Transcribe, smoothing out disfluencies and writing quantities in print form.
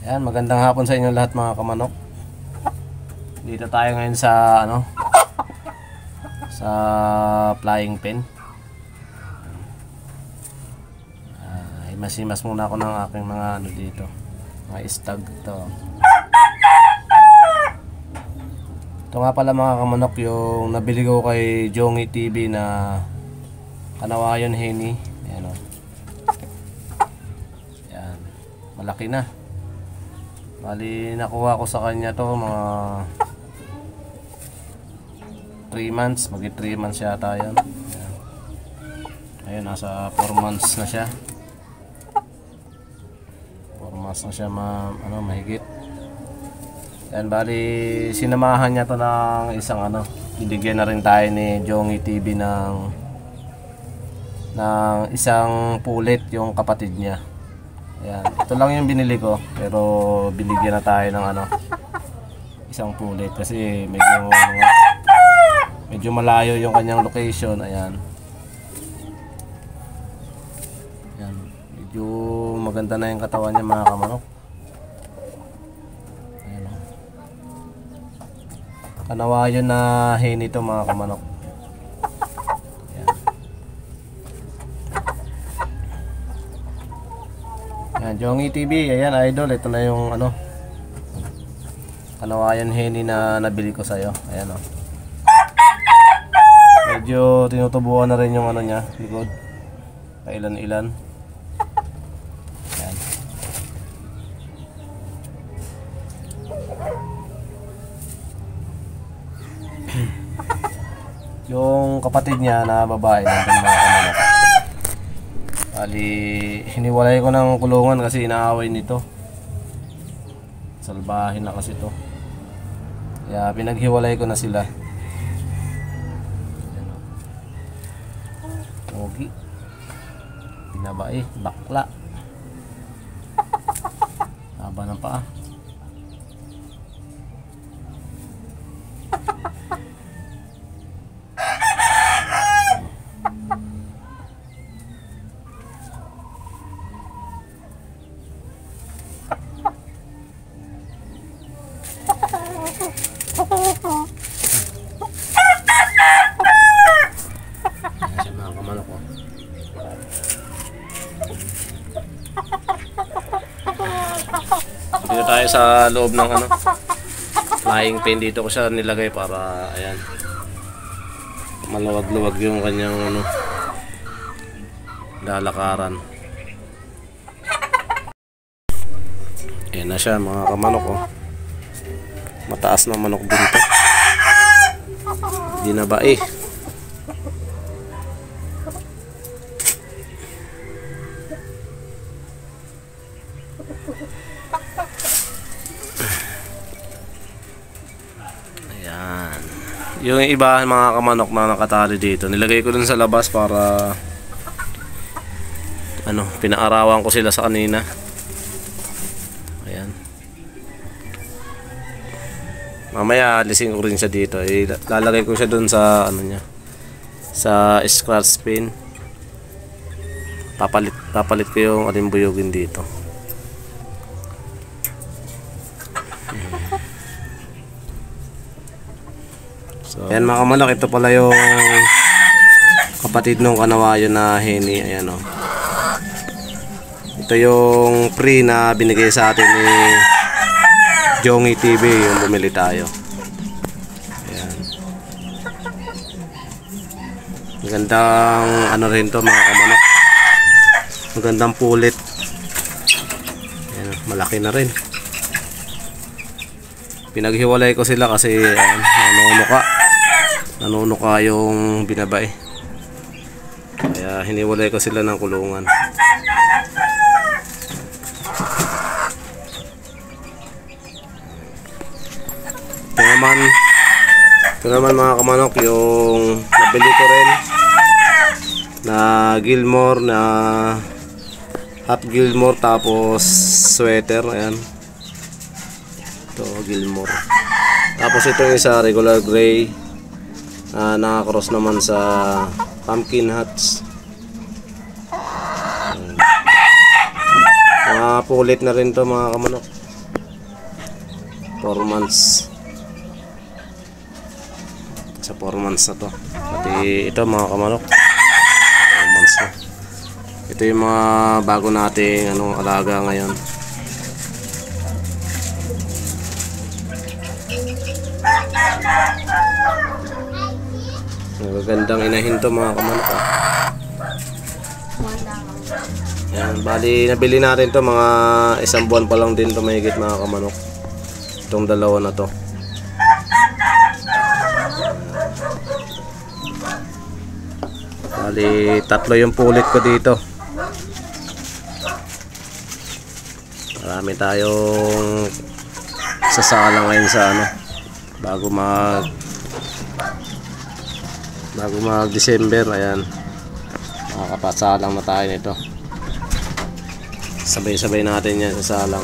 Ayan, magandang hapon sa inyo lahat mga kamanok. Dito tayo ngayon sa sa flying pen. Masimas muna ako ng aking mga dito, mga stag to. Ito nga pala mga kamanok yung nabili ko kay Jongy TV na Kanawayon Henny. Ayan o. Ayan, malaki na. Bali nakuha ko sa kanya to mga 3 months, magi 3 months yata yan. Ayan. Ayun, nasa 4 months na siya. 4 months na siya mahigit. Yan, bali sinamahan niya to ng isang binigyan na rin tayo ni Jongy TV ng isang pulit yung kapatid niya. Ayan, ito lang yung binili ko pero binigyan na tayo ng isang pulit kasi medyo malayo yung kanyang location. Ayan. Ayan, medyo maganda na yung katawan niya mga kamanok. Kanawayon na Henny ito mga kamanok. Ayan. Ayan, Jongy TV, ayan idol, ito na yung Kanawayon Henny na nabili ko sa'yo. Ayan o. Medyo tinutubuan na rin yung niya, likod. Kailan-ilan. Ayan. Yung kapatid niya na babae nandun mga kamanok. Bali hiniwalay ko ng kulungan kasi inaaway nito. Salbahin na kasi to. Kaya pinaghiwalay ko na sila. Pogi. Binabae, bakla. Haba ng paa. Dito tayo sa loob ng flying pen. Dito ko siya nilagay para ayan maluwag-luwag yung kanyang lalakaran. Ayan na siya mga kamanok mataas na manok din to. Di na ba Ayan. Yung iba mga kamanok na nakatali dito, nilagay ko dun sa labas para pinaarawan ko sila sa kanina. Ayan. Mamaya alisin ko rin siya dito. Lalagay ko siya dun sa sa scratch pin. Papalit ko yung alimbuyugin dito. So, ayan mga kamanok, ito pala yung kapatid nung Kanawayon na Henny. Ayan o. Ito yung free na binigay sa atin ni Jongy TV yung bumili tayo. Ayan. Magandang rin to mga kamanok. Magandang pulit. Ayan, malaki na rin. Pinaghiwalay ko sila kasi nanunuka yung binabae. Kaya hiniwalay ko sila ng kulungan. Ito naman mga kamanok yung nabili ko rin na Gilmore na half Gilmore tapos sweater. Ayan, ito Gilmore. Tapos ito yung isa regular gray nakakross naman sa pumpkin hats. Mga pulit na rin to mga kamanok. 4 months. Sa 4 months na to. Pati ito mga kamanok. 4 months na. Ito yung mga bago nating alaga ngayon. Magagandang inahin to mga kamanok. Yan, bali nabili natin to mga 1 buwan pa lang din to mahigit mga kamanok. Itong dalawa na to. Bali 3 yung pulit ko dito. Marami tayong sasala ngayon sa bago mag December. Ayan, makakapasalang na tayo nito. Sabay-sabay natin yan sasalang.